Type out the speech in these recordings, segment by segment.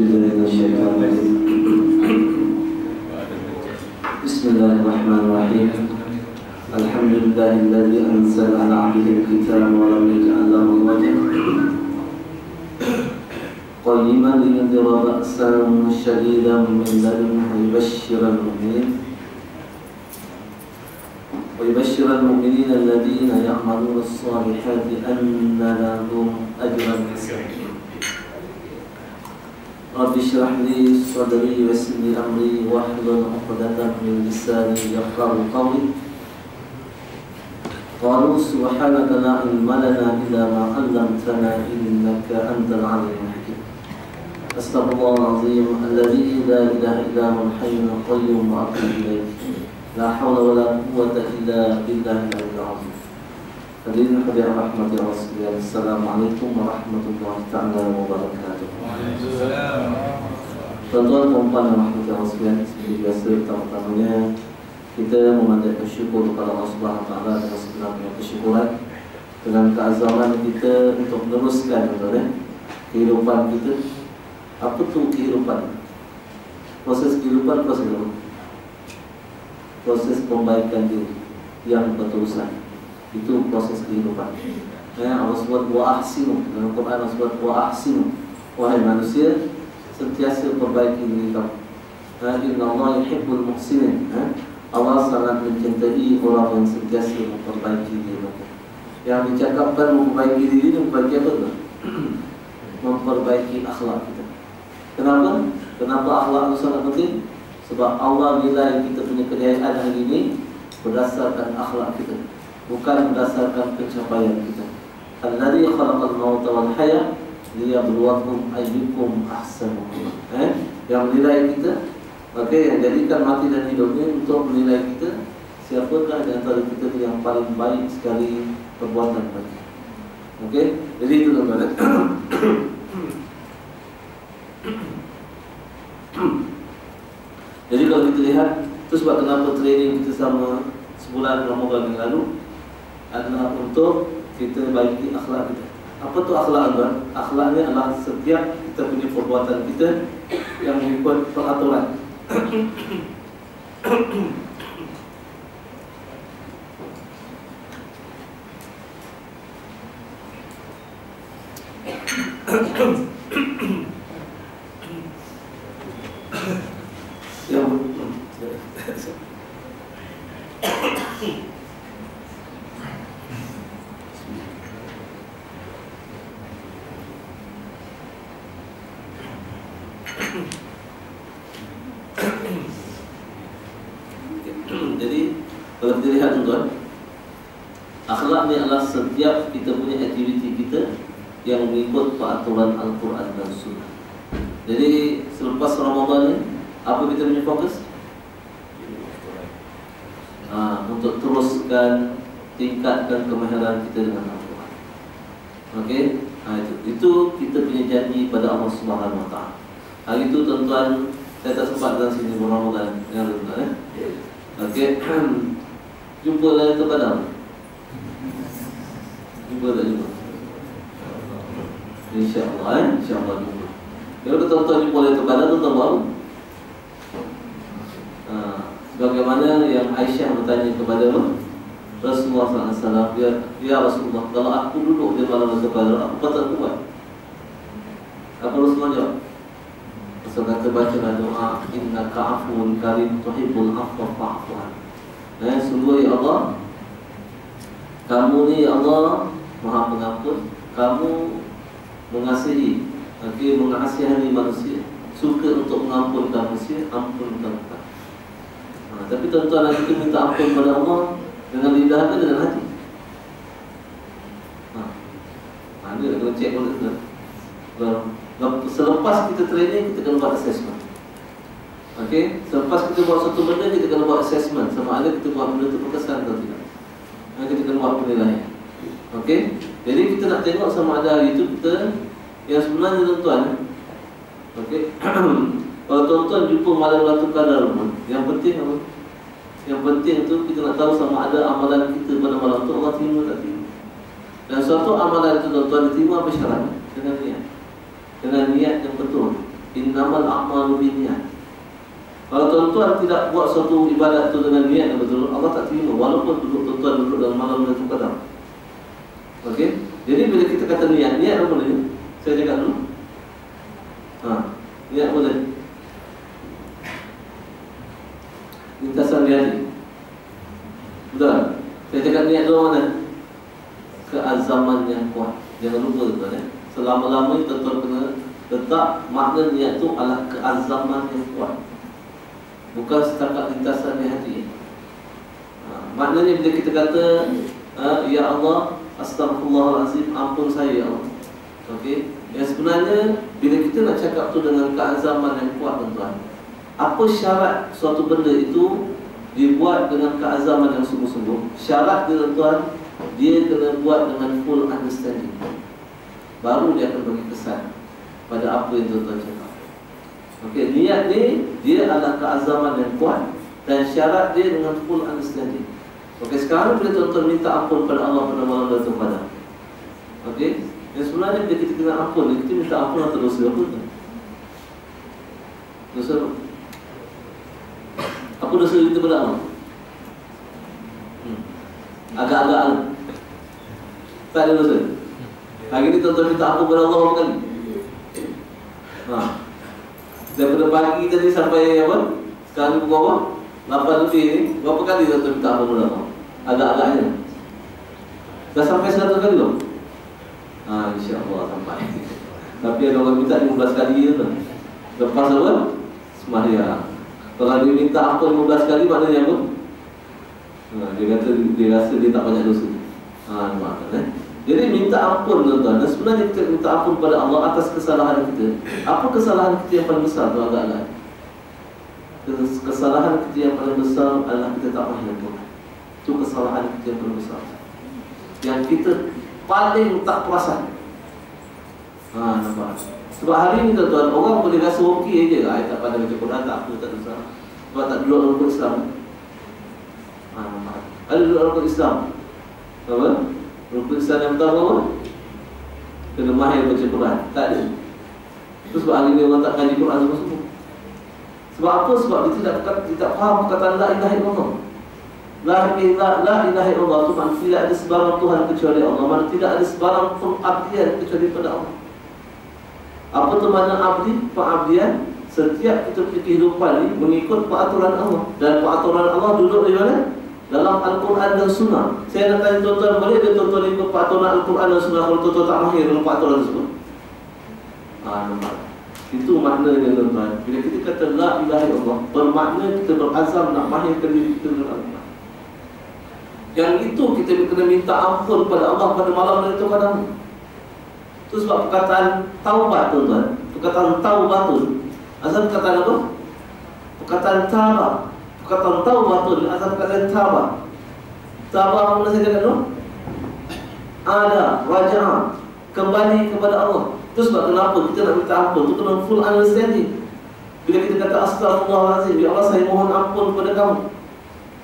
بالله من الشيطان الرجيم. بسم الله الرحمن الرحيم. الحمد لله الذي أنزل على عبده الكتاب ولم يجعل له عوجا قيما لينذر بأسا شديدا من لدنه ويبشر المؤمنين الذين يعملون الصالحات أن لهم أجرا حسنا. رب اشرح لي صدري ويسر لي أمري واحلل عقدة من لساني يفقهوا قولي. قالوا سبحانك لا علم لنا إلا ما علمتنا إنك أنت العليم الحكيم. أستغفر الله العظيم الذي لا إله إلا هو الحي القيوم وأتوب إليه. لا حول ولا قوة إلا بالله العلي العظيم. Hadirin hadirat rahmat ya Rasulullah. Assalamualaikum warahmatullahi taala wabarakatuh. Waalaikumsalam. Tuan-tuan dan puan rahmat Rasulullah, seperti biasa pertama-tamanya kita memanjatkan syukur kepada Allah Subhanahu wa taala dengan segenap kesyukuran dengan keazaman kita untuk meneruskan kehidupan kita. Apa tu kehidupan? Proses kehidupan proses perbaikan diri yang berterusan. Itu proses kehidupan. Allah sebut wa ahsinu, dalam Quran Allah sebut wa ahsinu. Wahai manusia, sentiasa perbaiki diri kamu. Inna Allah yuhibbul muhsinin. Allah sangat mencintai orang yang sentiasa memperbaiki diri mereka. Yang dicakapkan memperbaiki diri itu memperbaiki apa? Memperbaiki akhlak kita. Kenapa? Kenapa akhlak itu sangat penting? Sebab Allah nilai kita punya kejayaan hari ini berdasarkan akhlak kita, bukan berdasarkan pencapaian kita. Alladzi khalaqal mauta wal hayata liyabluwakum ayyukum ahsanu amala. Yang menilai kita, yang jadikan mati dan hidup ini untuk menilai kita, siapakah di antara kita yang paling baik sekali perbuatan mereka. Jadi itu teman-teman. Jadi kalau kita lihat, itu sebab kenapa training kita sama sebulan Ramadan yang lalu adalah untuk kita baiki akhlak kita. Apa tu akhlak? Akhlak ni adalah setiap kita punya perbuatan kita yang mengikut peraturan. Jadi kalau kita lihat tuan-tuan, akhlak ni adalah setiap kita punya aktiviti kita yang mengikut peraturan Al-Quran dan Sunnah. Jadi selepas Ramadan ni, apa kita punya fokus? Untuk teruskan, tingkatkan kemahiran kita dengan Al-Quran. Itu kita punya janji pada Allah Subhanahu wa taala. Hari itu tuan-tuan, saya tak sempat dalam sini Ramadan yang tuan-tuan. Jumpa Lailatul Qadar. Jumpa tak jumpa? InsyaAllah InsyaAllah jumpa. Kalau tuan-tuan jumpa Lailatul Qadar, tuan-tuan baru bagaimana yang Aisyah bertanya kepada Rasulullah SAW, Ya Rasulullah, kalau aku duduk di malam Lailatul Qadar, apa patut aku buat? Apa Rasulullah jawab? Rasulullah kata bacalah doa, innaka afuwun karim tuhibbul afwa fa'fu anni. Sungguh ya Allah, kamu ni ya Allah Maha Pengampun, kamu mengasihi, mengasihani manusia, suka untuk mengampunkan manusia, ampunkan mereka. Tapi tuan-tuan, kita minta ampun pada Allah dengan lidah atau dengan hati? Ini dah kena cek dulu. Selepas kita training, kita kena buat assessment. Selepas kita buat satu benda, kita kena buat assessment. Sama ada kita buat benda itu berkesan atau tidak. Kita kena buat penilaian. Jadi kita nak tengok sama ada hari itu kita, yang sebenarnya tuan-tuan, kalau tuan-tuan jumpa malam Lailatul Qadar, yang penting apa? Yang penting itu kita nak tahu sama ada amalan kita pada malam itu Allah terima tak terima. Dan suatu amalan itu tuan-tuan diterima apa syaratnya? Dengan niat yang betul, Innamal a'malu binniyat. Kalau tuan-tuan tidak buat suatu ibadat itu dengan niat yang betul, Allah tak terima, walaupun tuan-tuan duduk dalam malam Lailatul Qadar. Okey? Jadi bila kita kata niat apa boleh? Saya cakap dulu. Niat boleh. Lintasan di hati. Betul? Saya cakap niat dulu mana? Keazaman yang kuat. Jangan lupa tuan ya. Selama-lamanya tuan-tuan kena letak makna niat tu adalah keazaman yang kuat. Bukan setakat lintasan di hati. Maknanya bila kita kata ya Allah, astagfirullahalazim, ampun saya ya Allah. Okey. Yang sebenarnya bila kita nak cakap tu dengan keazaman yang kuat tuan-tuan, apa syarat suatu benda itu dibuat dengan keazaman yang sungguh-sungguh? Syarat dia tuan-tuan, dia kena buat dengan full understanding. Baru dia akan bagi kesan pada apa yang tuan-tuan cakap. Okey, niat ni dia adalah keazaman yang kuat dan syarat dia dengan full understanding. Okey, sekarang bila tuan-tuan minta ampun pada Allah pada malam Lailatul Qadar. Okey, yang sebenarnya bila kita kena ampun, kita minta ampun atau dosa apa tu? Dosa apa? Apa dosa kita pada Allah? Agak-agak tak ada dosa. Hari ni tuan-tuan minta ampun pada Allah berapa kali? Daripada pagi tadi sampai apa? Sekarang pukul berapa? 8 lebih ni. Berapa kali tuan-tuan minta ampun pada Allah? Agak-agaknya dah sampai 100 kali belum? InsyaAllah sampai. Tapi ada orang minta 15 kali je tu. Lepas apa? Sembahyang. Kalau dia minta ampun 15 kali maknanya apa? Dia kata dia rasa dia tak banyak dosa. Maafkan Jadi minta ampun tuan-tuan. Dan sebenarnya kita minta ampun pada Allah atas kesalahan kita. Apa kesalahan kita yang paling besar tu agak-agak? Kesalahan kita yang paling besar adalah kita tak mahir pun. Itu kesalahan kita yang paling besar, yang kita paling tak perasan. Nampak? Sebab hari ni tuan-tuan, orang boleh rasa okey je lah, tak pandai baca Quran, tak apa, tak dosa. Sebab tak duduk dalam rukun Islam. Ada duduk dalam rukun Islam. Apa? Rukun Islam yang pertama apa? Kena mahir baca Quran. Tak ada. Itu sebab hari ni orang tak kaji Quran semua. Sebab apa? Sebab dia tidak faham perkataan la ilaha illallah. La ilaha illallah itu maknanya tidak ada sebarang Tuhan kecuali Allah. Maknanya tidak ada sebarang pengabdian kecuali pada Allah. Apa tu makna abdi? Pengabdian. Setiap kita punya kehidupan ni mengikut peraturan Allah. Dan peraturan Allah duduk di mana? Dalam Al-Quran dan Sunnah. Saya nak tanya tuan-tuan, boleh ke tuan-tuan ikut peraturan Al-Quran dan Sunnah kalau tuan-tuan tak mahir dalam peraturan tersebut? Nampak? Itu maknanya tuan-tuan. Bila kita kata la ilaha illallah, bermakna kita berazam nak mahirkan diri kita dengan Allah. Yang itu kita kena minta ampun pada Allah pada malam Lailatul Qadar. Itu sebab perkataan taubat tuan-tuan. Perkataan taubatun asal perkataan apa? Perkataan taubat. Perkataan taubatun asal perkataan taubat. Taubat mana saya cakap tu? Ada raja'ah, kembali kepada Allah. Itu sebab kenapa kita nak minta ampun itu kena full understanding. Bila kita kata astagfirullahalazim, ya Allah saya mohon ampun kepada kamu.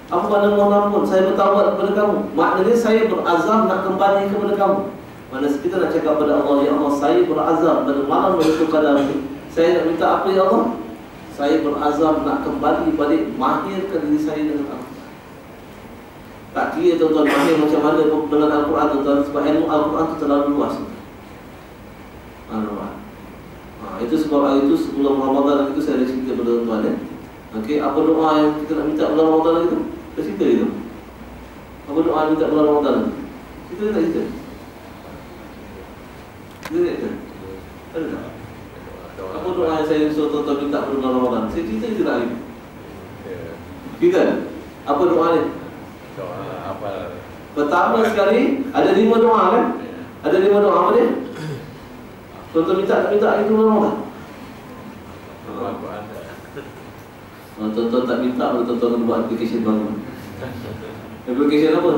Apa makna mohon ampun? Saya bertaubat kepada kamu. Maknanya saya berazam nak kembali kepada kamu. Maknanya kita nak cakap kepada Allah, ya Allah saya berazam pada malam Lailatul Qadar ini. Saya nak minta apa ya Allah? Saya berazam nak kembali balik, mahirkan diri saya dengan Allah. Tak kira tuan-tuan mahir macam mana dengan Al-Quran tuan-tuan. Sebab ilmu Al-Quran itu terlalu luas. Itu sebab hari itu sebelum Ramadan itu saya ada cerita pada tuan-tuan Okey, apa doa yang kita nak minta bulan Ramadan itu? Kita cerita itu. Apa doa yang minta bulan Ramadan? Kita tak cerita. Kita tak cerita. Ada tak? Apa doa yang saya suruh tuan-tuan minta pada bulan Ramadan? Saya cerita itu tak hari. Kita? Apa doa ni? Doa apa? Pertama sekali ada 5 doa kan? Ada 5 doa apa dia? Tuan-tuan minta itu bulan Ramadan. Tuan-tuan tak minta, tuan-tuan kena buat aplikasi baru. Aplikasi apa?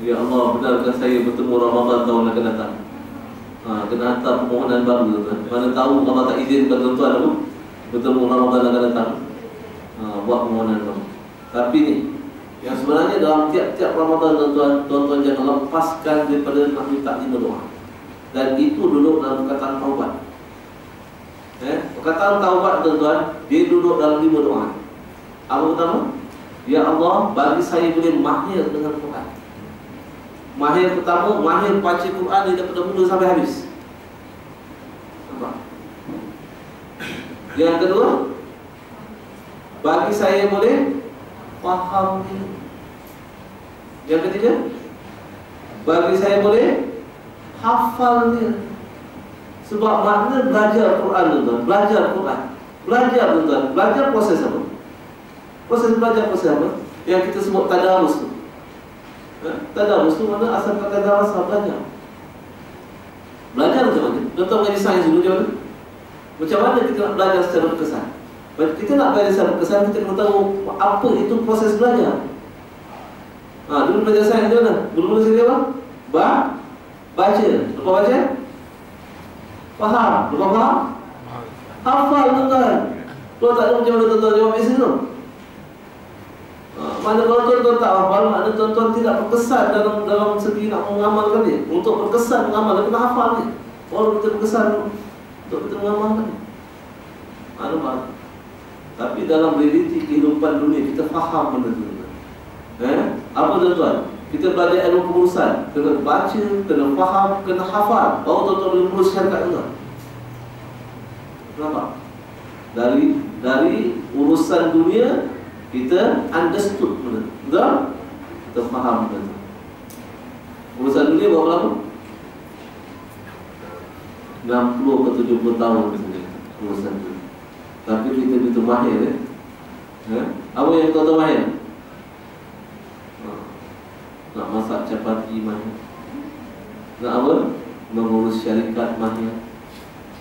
Ya Allah, benarkan saya bertemu Ramadan tahun akan datang. Kena hantar permohonan baru tuan-tuan. Mana tahu Allah tak izinkan tuan-tuan apa? Bertemu Ramadan akan datang. Buat permohonan baru. Tapi ni, yang sebenarnya dalam tiap-tiap Ramadan tuan-tuan jangan lepaskan daripada nak minta 5 doa. Dan itu duduk dalam perkataan taubat. Perkataan taubat tuan-tuan, dia duduk dalam 5 doa. Apa pertama? Ya Allah, bagi saya boleh mahir dengan Quran. Mahir pertama, mahir baca Quran dia daripada mula sampai habis. Nampak? Yang kedua, bagi saya boleh faham dia. Yang ketiga, bagi saya boleh hafal dia. Sebab makna belajar Quran tuan-tuan, belajar Quran, belajar tuan-tuan, belajar proses apa? Proses belajar proses apa? Yang kita sebut tadarus tu. Tadarus tu mana asal kata darasa, belajar. Belajar macam mana? Tuan-tuan mengaji sains dulu macam mana? Macam mana kita nak belajar secara berkesan? Kita nak belajar secara berkesan, kita kena tahu apa itu proses belajar. Dulu belajar sains macam mana? Dulu saya apa? Baca. Lepas baca? Faham. Lepas faham? Hafal tuan-tuan. Kalau tak ada macam mana tuan-tuan jawab mesej tu? Mana kalau tuan-tuan tak hafal, makna tuan-tuan tidak berkesan dalam segi nak mengamalkan dia. Untuk berkesan mengamalkan, kita hafal dia. Kalau kita berkesan untuk kita mengamalkan dia. Nampak? Tapi dalam realiti kehidupan dunia, kita faham benda tu. Apa tuan-tuan? Kita belajar ilmu pengurusan, kena baca, kena faham, kena hafal. Baru tuan-tuan boleh mengurus syarikat tuan. Nampak? Dari urusan dunia, kita understood benda. Betul? Kita faham benda. Urusan dunia berapa lama? 60 ke 70 tahun saja urusan dunia. Tapi kita begitu mahir Apa yang kau tahu mahir? Nak masak capati mahir. Nak apa? Mengurus syarikat mahir.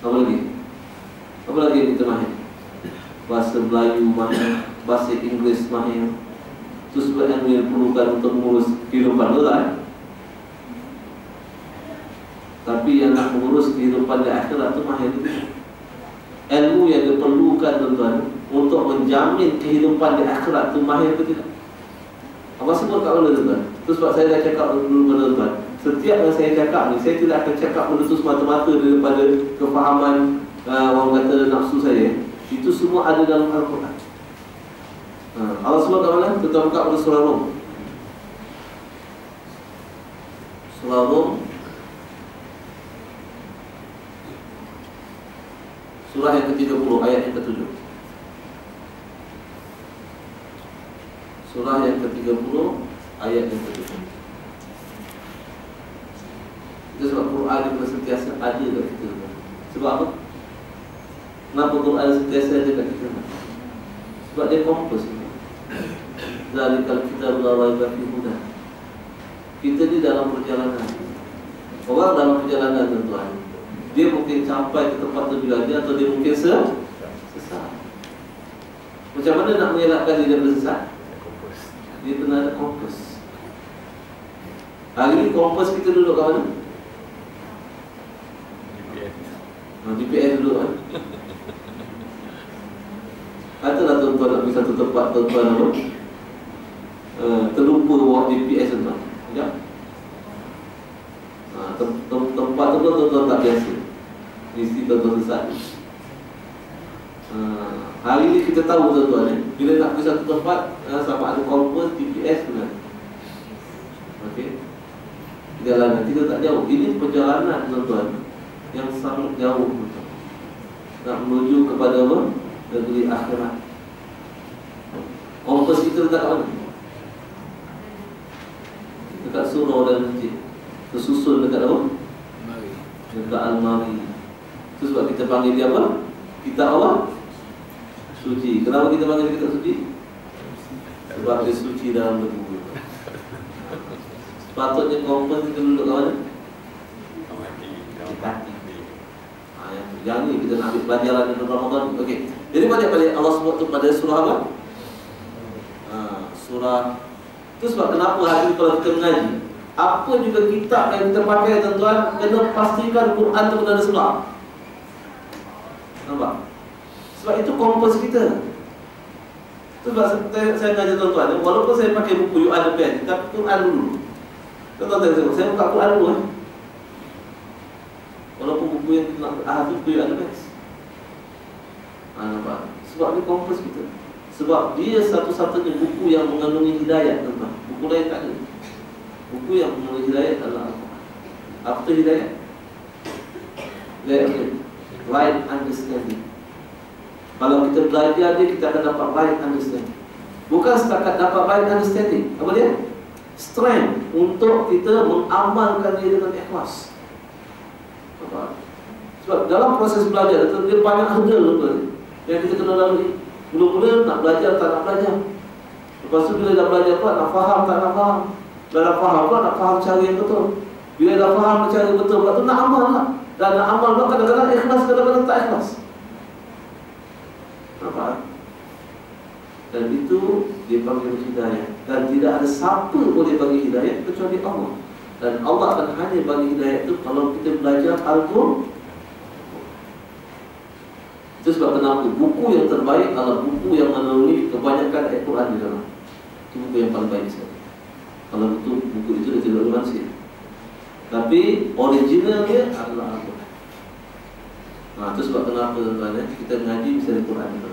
Apa lagi? Apa lagi yang kita mahir? Bahasa Melayu mahir, bahasa Inggeris mahir. Itu sebab yang dia perlukan untuk mengurus kehidupan, betul tak? Tapi yang nak mengurus kehidupan di akhirat itu mahir itu. Ilmu yang diperlukan tuan-tuan untuk menjamin kehidupan di akhirat itu mahir ke tidak? Apa sebut kat mana tuan-tuan? Itu sebab saya dah cakap dulu pada tuan-tuan. Setiap yang saya cakap ni, saya tidak akan cakap benda itu semata-mata daripada kefahaman orang kata nafsu saya. Itu semua ada dalam Al-Quran. Allah sebut kat mana? Kita buka pada surah Rum. Surah Rum, surah yang ke-30, ayat yang ke-7. Surah yang ke-30, ayat yang ke-7. Itu sebab Quran itu sentiasa ada kat kita. Sebab apa? Kenapa Quran sentiasa ada kat kita? Sebab dia kompos. Zalikal kitab la raiba fihi hudan. Kita di dalam perjalanan. Orang dalam perjalanan tuan-tuan, dia mungkin sampai ke tempat tujuan dia, atau dia mungkin sesat. Macam mana nak mengelakkan dia daripada sesat? Dia kena ada kompos. Hari ini kompos kita duduk kat mana? DPS duduk kan? Katalah tuan-tuan nak pergi satu tempat, tuan-tuan apa? Terlupa bawa GPS tuan-tuan. Sekejap. Tempat tu tuan-tuan tak biasa. Mesti tuan-tuan sesat. Hari ini kita tahu tuan-tuan bila nak pergi satu tempat, sama ada kompas, GPS benar. Okey. Perjalanan kita tak jauh. Ini perjalanan tuan-tuan yang sangat jauh tuan-tuan. Nak menuju kepada apa? Negeri akhirat. Kompas kita letak kat mana? Dekat surau dan masjid. Tersusun dekat apa? Dekat almari. Itu sebab kita panggil dia apa? Kitab apa? Suci. Kenapa kita panggil dia kitab suci? Sebab dia suci dalam debu. Sepatutnya kompas kita duduk kat mana? Hati. Yang ni kita nak ambil pelajaran dalam Ramadan. Okey. Jadi balik Allah sebut tu pada surah apa? Surah. Itu sebab kenapa hari kalau kita mengaji, apa juga kitab yang kita pakai tuan-tuan, kena pastikan Quran tu benar sebelah. Nampak? Sebab itu kompas kita. Itu sebab saya mengajar tuan-tuan, walaupun saya pakai buku UAD pen, tapi Quran dulu. Tuan-tuan tengok, saya buka Quran dulu Walaupun buku yang nak buku UAD pen. Nampak? Sebab dia kompas kita. Sebab dia satu-satunya buku yang mengandungi hidayat, tuan-tuan. Buku lain tak ada. Buku yang mengandungi hidayat adalah Al-Quran. Apa tu hidayat? Right understanding. Kalau kita belajar dia, kita akan dapat right understanding. Bukan setakat dapat right understanding. Apa dia? Strength untuk kita mengamalkan dia dengan ikhlas. Apa? Sebab dalam proses belajar dia banyak hurdle yang kita kena lalui. Mula-mula nak belajar, tak nak belajar. Lepas tu bila dah belajar pula, nak faham, tak nak faham. Dah nak faham pula, nak faham cara yang betul. Bila dah faham cara betul pula tu, nak amal lah. Dan nak amal pula kadang-kadang ikhlas, kadang-kadang tak ikhlas. Nampak? Dan itu dia panggil hidayah. Dan tidak ada siapa boleh bagi hidayah kecuali Allah. Dan Allah akan hanya bagi hidayah itu kalau kita belajar Al-Quran. Itu sebab kenapa buku yang terbaik adalah buku yang melalui kebanyakan ayat Quran di dalam. Itu buku yang paling baik sekali. Kalau betul buku itu dia tidak manusia. Tapi original dia adalah Al-Quran. Itu sebab kenapa tuan-tuan kita mengaji bisa Al-Quran itu.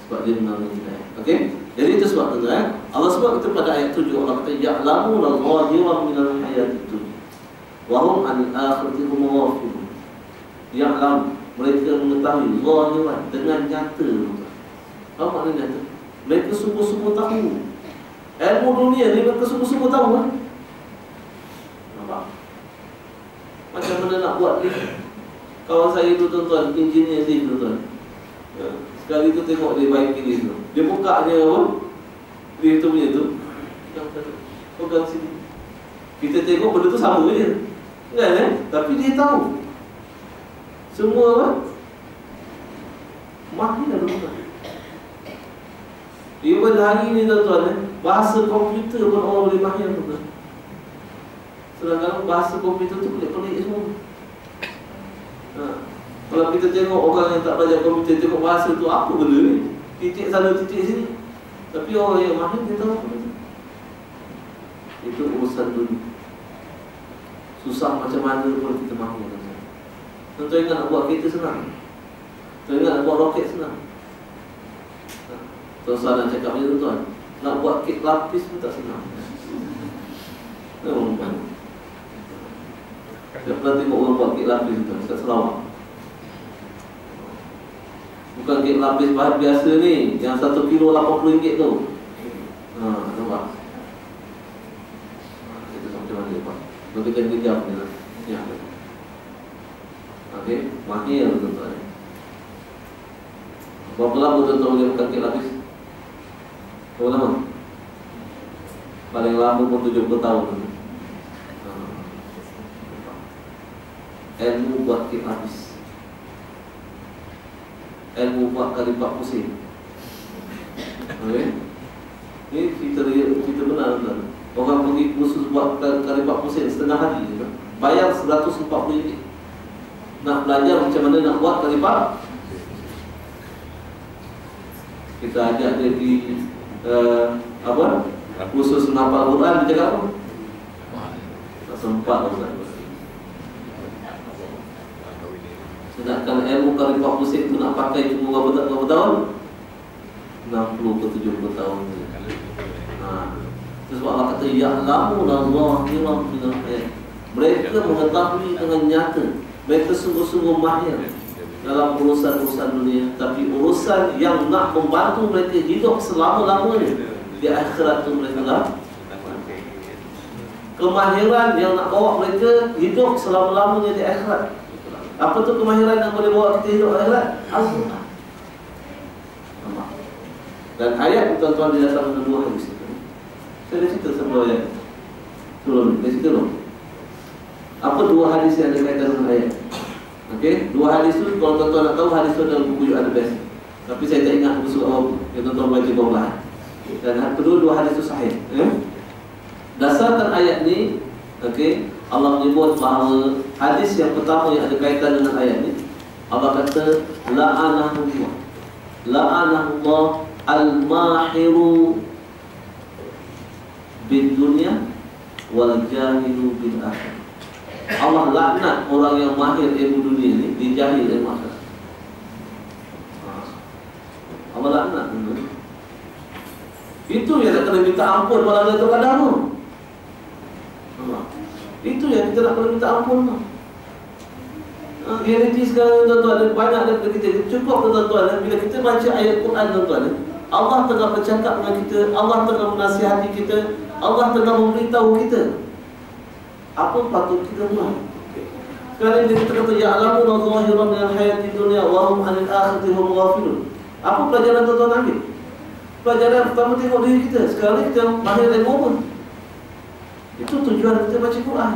Sebab dia melalui hidayah. Okey? Jadi itu sebab tuan-tuan Allah sebab itu pada ayat 7 Allah kata ya'lamu al-zahiran minal hayatid dunya wa hum 'anil akhirati hum ghafilun. Ya'lamu, mereka mengetahui zahiran dengan nyata. Apa makna nyata? Mereka sungguh-sungguh tahu. Ilmu dunia ni mereka sungguh-sungguh tahu kan? Nampak? Macam mana nak buat ni? Kawan saya tu tuan-tuan, engineer ni tuan-tuan. Sekali tu tengok dia baik ni tu. Dia buka je apa? Dia tu punya tu. Pegang sini. Kita tengok benda tu sama je. Kan Tapi dia tahu. Semua apa? Mahir tuan-tuan. Even hari ni tuan-tuan bahasa komputer pun orang boleh mahir tuan-tuan. Sedangkan bahasa komputer tu pelik-pelik semua. Kalau kita tengok orang yang tak belajar komputer, tengok bahasa tu apa benda ni? Titik sana, titik sini. Tapi orang yang mahir dia tahu apa itu. Itu urusan dunia. Susah macam mana pun kita mahir. Tentu ingat nak buat kereta senang. Tentu ingat nak buat roket senang. Tuan-tuan nak cakap macam tu tuan. Nak buat kek lapis pun tak senang. Orang mana? Saya pernah tengok orang buat kek lapis tu kat Sarawak. Bukan kek lapis bahan biasa ni, yang 1 kilo RM80 tu. Nampak? Kita macam mana Pak? Lebih kan kejap ni lah. Ya. Okey, mahir tuan-tuan. Berapa lama tuan-tuan boleh makan kek lapis? Berapa lama? Paling lama pun 70 tahun. Ilmu buat kek lapis. Ilmu buat kalipak pusing. Okey. Ini kita benar tuan. Orang pergi kursus buat kalipak pusing setengah hari je. Bayar RM140. Nak belajar macam mana nak buat kalipak. Kita ajak dia di kursus menghafal Quran, dia cakap apa? Tak sempat Ustaz. Sedangkan ilmu kalipak pusing tu nak pakai cuma berapa tahun? 60 ke 70 tahun. Itu sebab Allah kata ya'lamu al-zahiran minal hayat. Mereka mengetahui dengan nyata. Mereka sungguh-sungguh mahir dalam urusan-urusan dunia. Tapi urusan yang nak membantu mereka hidup selama-lamanya di akhirat tu mereka lah. Kemahiran yang nak bawa mereka hidup selama-lamanya di akhirat. Apa tu kemahiran yang boleh bawa kita hidup akhirat? Al-Quran. Dan ayat tuan-tuan di dasar dua hadis itu. Saya dah cerita sebelum ayat. Sebelum ni, cerita dulu. Apa dua hadis yang ada kaitan dengan ayat? Okey, dua hadis tu kalau tuan-tuan nak tahu hadis tu dalam buku You Are The Best. Tapi saya tak ingat buku awal yang tuan-tuan baca bawah. Dan kedua dua hadis tu sahih. Dasarkan ayat ni, okey, Allah menyebut bahawa hadis yang pertama yang ada kaitan dengan ayat ni, Allah kata la'anahullah. La'anahullah al-mahiru bid dunya wal jahilu bil akhirah. Allah laknat orang yang mahir ilmu dunia ni, dia jahil ilmu akhirat. melaknat. Itu yang nak kena minta ampun pada Allah Qadar tu. Itu yang kita nak kena minta ampun tu. Realiti sekarang tuan-tuan, banyak daripada kita. Cukup tuan-tuan, bila kita baca ayat Quran tuan-tuan, Allah tengah bercakap dengan kita, Allah tengah menasihati kita, Allah tengah memberitahu kita apa patut kita buat. Sekarang dia kata ya'lamuna zahiran minal hayati dunya wa hum 'anil akhirati hum ghafilun. Apa pelajaran tuan-tuan ambil? Pelajaran pertama, tengok diri kita. Sekarang kita mahir ilmu apa? Itu tujuan kita baca Quran.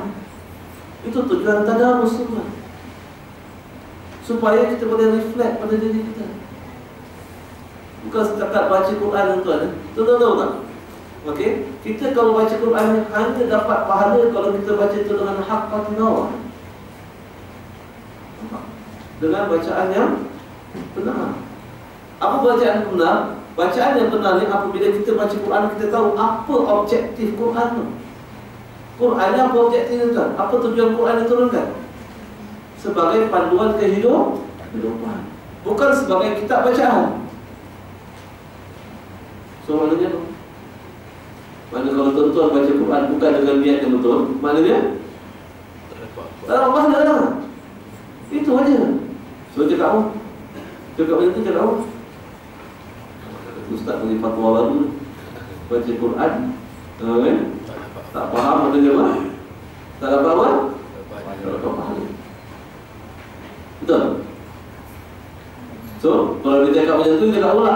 Itu tujuan tadarus tuan. Supaya kita boleh reflect pada diri kita. Bukan setakat baca Quran tuan. Tuan-tuan tahu tak? Okey, kita kalau baca Quran hanya dapat pahala kalau kita baca itu dengan haqqa tilawah. Dengan bacaan yang benar. Apa bacaan yang benar? Bacaan yang benar ni apabila kita baca Quran, kita tahu apa objektif Quran tu. Quran ni apa objektif tu? Apa tujuan Quran diturunkan? Sebagai panduan kehidupan, bukan sebagai kitab bacaan. So maknanya tu, mana kalau tuan-tuan baca Quran bukan dengan niat yang betul, maknanya tak ada pahala lah. Itu aja. So cakap apa? Cakap macam tu, cakap apa? Ustaz bagi fatwa baru, baca Quran tak faham maknanya apa? Tak dapat apa? Tak dapat pahala. Betul? So, kalau dia cakap macam tu, dia cakap pula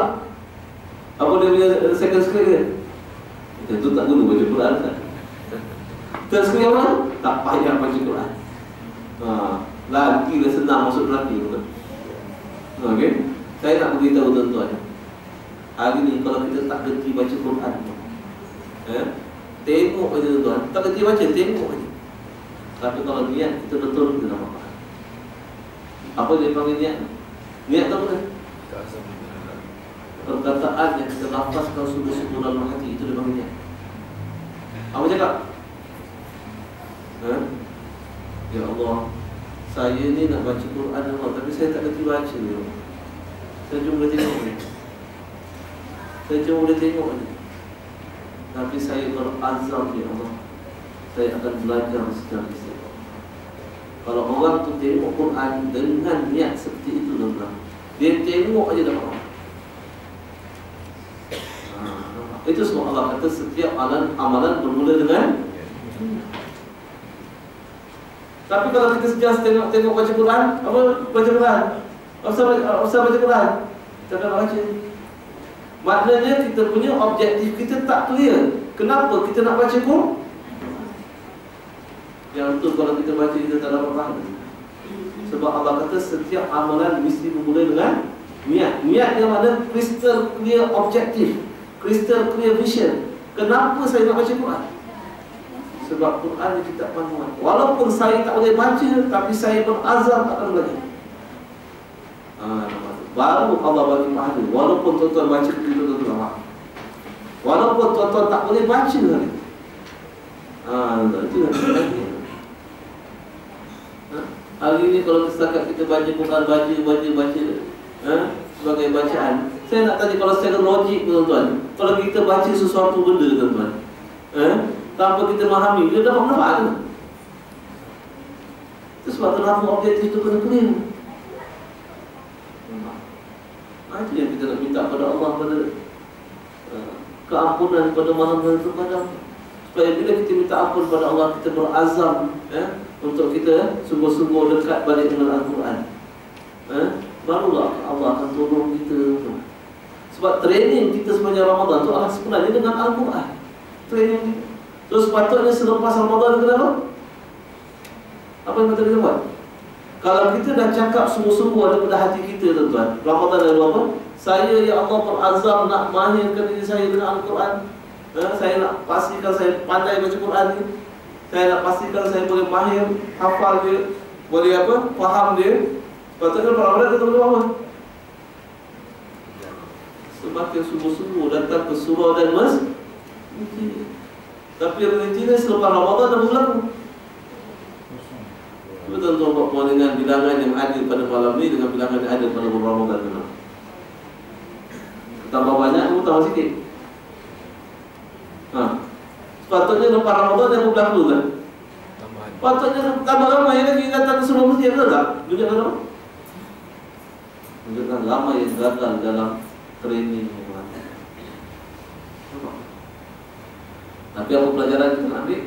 apa dia punya second screen dia? Yang tu tak guna baca Quran kan? Third screen apa? Tak payah baca Quran. Lagi dah senang masuk lelaki tu. Okey? Saya nak beritahu tuan-tuan, hari ni kalau kita tak kerti baca Quran, tengok aja tuan-tuan. Tak kerti baca, tengok aja. Tapi kalau niat kita betul, kita dapat pahala. Apa dia panggil niat? Niat tu apa? Perkataan yang kita lafazkan sungguh-sungguh dalam hati, itu dia panggil niat. Apa cakap? Ya Allah, saya ni nak baca Quran Allah, tapi saya tak kerti baca ni. Saya cuma boleh tengok ni. Saya cuma boleh tengok ni. Tapi saya berazam, ya Allah, saya akan belajar secara istiqamah. Kalau orang tu tengok Quran dengan niat seperti itu, tuan-tuan, dia tengok aja dapat orang. Itu sebab Allah kata setiap amalan bermula dengan. Tapi kalau kita sejak tengok baca Quran, apa baca Quran? Usah baca Quran. Jangan baca. Maknanya kita punya objektif kita tak clear. Kenapa kita nak baca Quran? Yang itu kalau kita baca kita tak dapat pahala. Sebab Allah kata setiap amalan mesti bermula dengan niat. Niat yang mana crystal clear objektif, crystal clear vision. Kenapa saya nak baca Quran? Sebab Quran ni kitab panduan. Walaupun saya tak boleh baca, tapi saya berazam akan belajar. Baru Allah bagi pahala. Walaupun tuan-tuan baca kita tuan-tuan, walaupun tuan-tuan tak boleh baca hari. Itu lagi. Hari ni kalau setakat kita baca Quran, baca sebagai bacaan. Saya nak tanya, kalau secara logik tuan-tuan, kalau kita baca sesuatu benda tuan-tuan, tanpa kita memahami, dia dapat manfaat ke? Itu sebab kenapa objektif itu kena clear. Itu yang kita nak minta pada Allah, pada keampunan pada malam hari terkadang. Supaya bila kita minta ampun pada Allah, kita berazam untuk kita sungguh-sungguh dekat balik dengan Al-Quran. Barulah Allah akan tolong kita. Sebab training kita sepanjang Ramadan tu adalah sebenarnya dengan Al-Quran. Training kita. So sepatutnya selepas Ramadan kita apa? Apa yang kita buat? Kalau kita dah cakap sungguh-sungguh daripada hati kita tuan-tuan, Ramadan lalu apa? Saya ya Allah berazam nak mahirkan diri saya dengan Al-Quran. Saya nak pastikan saya pandai baca Quran ni. Saya nak pastikan saya boleh mahir, hafal dia, boleh apa? Faham dia. Sepatutnya Ramadan kita boleh apa? Semakin sungguh-sungguh datang ke surau dan masjid. Tapi realitinya selepas Ramadan dah berlaku. Cuba tuan-tuan buat perbandingan bilangan yang ada pada malam ni dengan bilangan yang ada pada bulan Ramadan. Tambah banyak, kamu tambah sikit. Sepatutnya lepas Ramadan yang berlaku kan? Patutnya tambah ramai lagi datang ke semua masjid, betul tak? Tunjukkan apa? Tunjukkan ramai yang gagal dalam training. Tapi apa pelajaran kita nak ambil?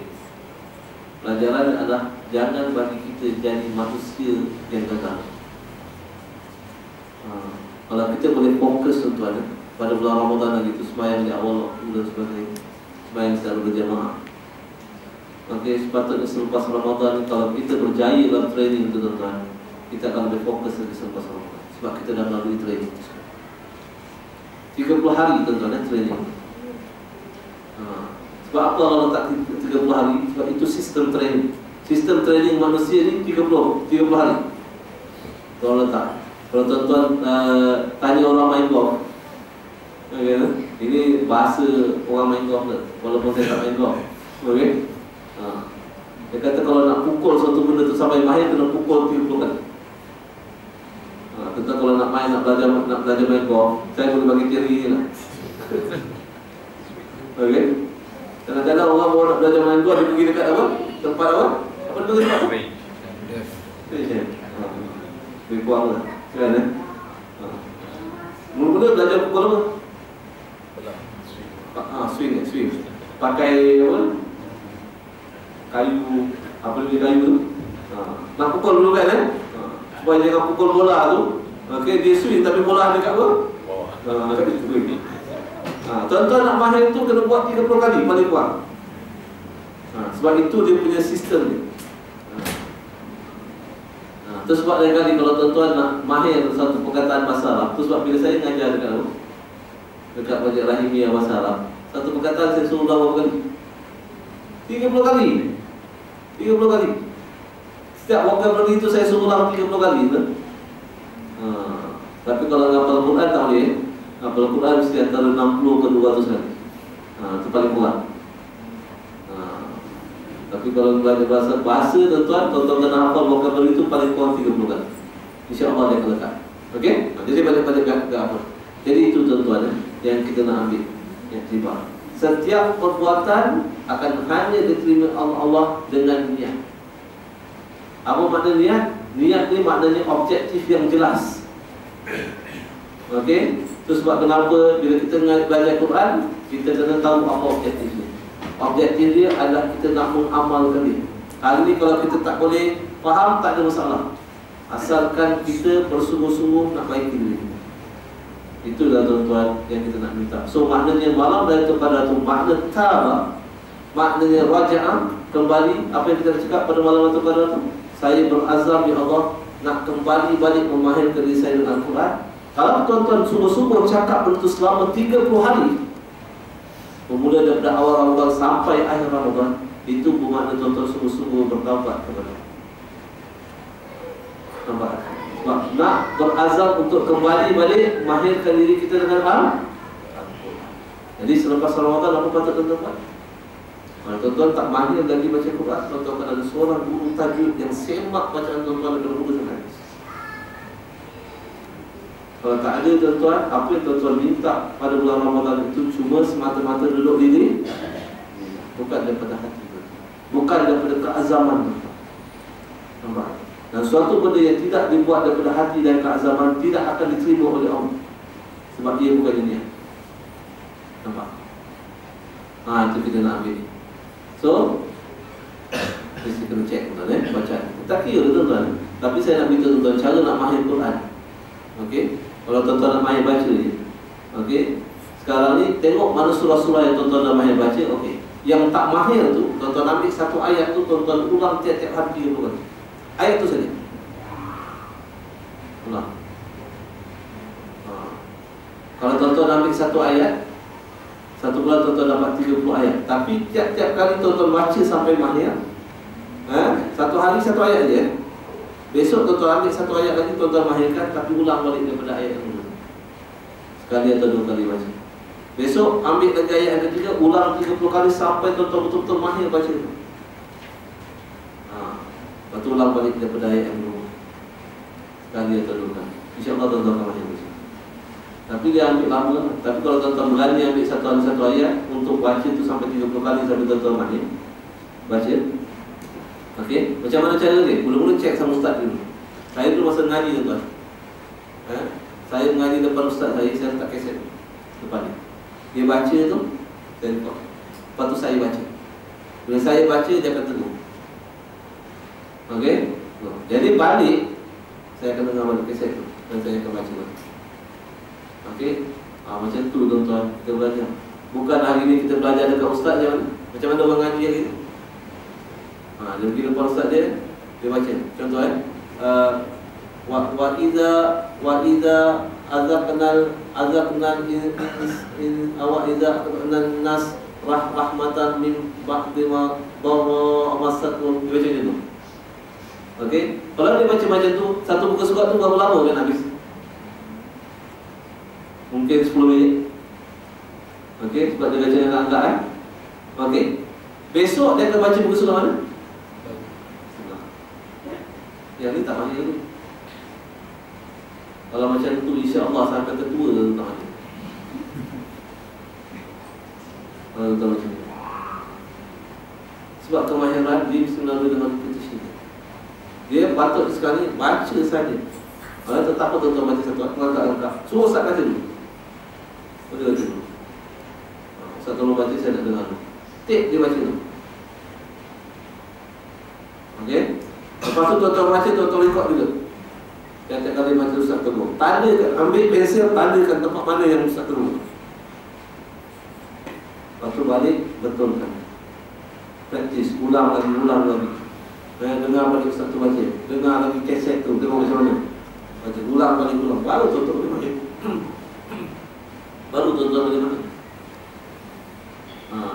Pelajaran adalah jangan bagi kita jadi manusia yang gagal. Kalau kita boleh fokus tuan-tuan pada bulan Ramadan lagi itu, sembahyang di awal waktu dan sebagainya, sembahyang secara berjamaah. Maka sepatutnya selepas Ramadan, kalau kita berjaya dalam training itu tuan-tuan, kita akan lebih fokus lagi selepas Ramadan. Sebab kita dah melalui training 30 hari tuan-tuan training. Sebab apa Allah letak 30 hari? Sebab itu sistem training. Sistem training manusia ni 30 hari Allah letak. Kalau tuan-tuan tanya orang main golf, okay, ini bahasa orang main golf tak? Walaupun saya tak main golf, okay? Dia kata kalau nak pukul suatu benda tu sampai mahir, kena pukul 30 kali. Tentang kalau nak belajar main golf, saya boleh bagi teori ni lah. Okay? Kadang-kadang orang bawa nak belajar main golf, dia pergi dekat apa? Tempat apa? Apa dia pergi tempat? Lebih kurang lah. Kan eh? Mula-mula belajar pukul apa? Swing. Pakai apa? Kayu, apa dia kayu tu? Nak pukul dulu kan eh? Supaya jangan pukul bola tu. Okay, dia swing tapi bola dekat apa? Tuan-tuan nak mahir tu kena buat 30 kali paling kurang. Sebab itu dia punya sistem ni. Itu sebab lain kali kalau tuan-tuan nak mahir satu perkataan bahasa Arab, tu sebab bila saya ngajar dekat Majlis Rahimiyah bahasa Arab, satu perkataan saya suruh ulang berapa kali? 30 kali. 30 kali. Setiap vocabulary itu saya suruh ulang 30 kali kan? Tapi kalau ngapal Quran tak boleh. Ngapal Quran mesti antara 60 ke 200 kali. Itu paling kurang. Tapi kalau belajar bahasa tuan-tuan kena hafal vocabulary itu paling kurang 30 kali. InsyaAllah dia akan lekat. Okey? Jadi banyak-banyak ke apa. Jadi itu tuan-tuan yang kita nak ambil. Yang tiba. Setiap perbuatan akan hanya diterima Allah dengan niat. Apa makna niat? Niat ni maknanya objektif yang jelas. Okey? Itu sebab kenapa bila kita belajar Quran, kita kena tahu apa objektifnya. Objektif dia adalah kita nak mengamalkan dia. Hari ni kalau kita tak boleh faham, tak ada masalah. Asalkan kita bersungguh-sungguh nak baiki diri. Itulah tuan-tuan yang kita nak minta. So maknanya malam dari kepada tu makna taba, maknanya raja'ah, kembali. Apa yang kita cakap pada malam itu kepada tu, saya berazam ya Allah nak kembali balik memahirkan diri saya dengan Al-Quran. Kalau tuan-tuan sungguh-sungguh cakap benda tu selama 30 hari, bermula daripada awal Ramadan sampai akhir Ramadan, itu bermakna tuan-tuan sungguh-sungguh bertaubat kepada Allah. Nampak? Sebab nak berazam untuk kembali balik mahirkan diri kita dengan Al-Quran. Jadi selepas Ramadan apa patut tuan-tuan? Kalau tuan-tuan tak mahir lagi baca Quran, tuan-tuan akan ada seorang guru tajwid yang semak bacaan tuan-tuan dengan buku dan hadis. Kalau tak ada tuan-tuan, apa yang tuan-tuan minta pada bulan Ramadan itu cuma semata-mata duduk diri, bukan daripada hati, bukan daripada keazaman. Nampak? Dan suatu benda yang tidak dibuat daripada hati dan keazaman tidak akan diterima oleh Allah, sebab dia bukan niat. Nampak? Itu kita nak ambil. So mesti kena cek tuan-tuan bacaan. Tak kira tuan-tuan, tapi saya nak minta tuan-tuan cara nak mahir Quran. Okey? Kalau tuan-tuan nak mahir baca je. Okey? Sekarang ni tengok mana surah-surah yang tuan-tuan nak mahir baca. Okey. Yang tak mahir tu, tuan-tuan ambil satu ayat tu, tuan-tuan ulang tiap-tiap hari 30 kali. Ayat tu saja. Ulang. Kalau tuan-tuan ambil satu ayat, satu bulan tuan-tuan dapat 30 ayat. Tapi tiap-tiap kali tuan-tuan baca sampai mahir, satu hari satu ayat je. Besok tuan-tuan ambil satu ayat lagi, tuan-tuan mahirkan, tapi ulang balik daripada ayat yang dulu. Sekali atau 2 kali baca. Besok ambil lagi ayat yang ketiga, ulang 30 kali sampai tuan-tuan betul-betul mahir baca. Lepas tu ulang balik daripada ayat yang dulu. Sekali atau 2 kali. InsyaAllah tuan-tuan akan mahir baca. Tapi dia ambil lama. Tapi kalau tuan-tuan berani ambil satu ayat untuk baca tu sampai 30 kali sampai tuan-tuan mahir baca. Okey, macam mana cara dia? Mula-mula cek sama ustaz dulu. Saya dulu masa ngaji tuan-tuan, saya mengaji depan ustaz saya letak kaset depan dia. Dia baca tu, saya rekod. Lepas tu saya baca. Bila saya baca, dia akan tegur. Okey? Jadi balik, saya akan dengar balik kaset tu dan saya akan baca balik. Okey? Macam tu tuan-tuan, kita belajar. Bukan hari ni kita belajar dekat ustaz je. Macam mana orang ngaji hari ni? Dia pergi depan ustaz dia baca. Contoh wa idza azaqnal nas rahmatan min ba'di ma dharra masatkum. Dia baca macam tu. Okey? Kalau dia baca macam tu, satu buku surat tu berapa lama kan habis? Mungkin 10 minit. Okey, sebab dia baca yang angkat Okey. Besok dia akan baca buku surat mana? Yang ni tak mahir tu. Kalau macam tu, insya-Allah sampai ketua tu tak mahir. Kalau tahu macam ni. Sebab kemahiran dia mesti melalui dengan repetition. Dia patut sekali baca saja. Kalau tak apa tuan-tuan baca satu angkat. Suruh ustaz baca dulu. Boleh baca dulu. Ustaz tolong baca, saya nak dengar. Take dia baca dulu. Okey? Lepas tu tuan-tuan baca, tuan-tuan rekod juga. Setiap kali baca ustaz tegur, tandakan, ambil pensel, tandakan tempat mana yang ustaz tegur. Lepas tu balik, betulkan. Praktis, ulang lagi. Dengar balik ustaz tu baca. Dengar lagi kaset tu, tengok macam mana. Baca, ulang. Baru tuan-tuan boleh baca. Baru tuan-tuan boleh baca.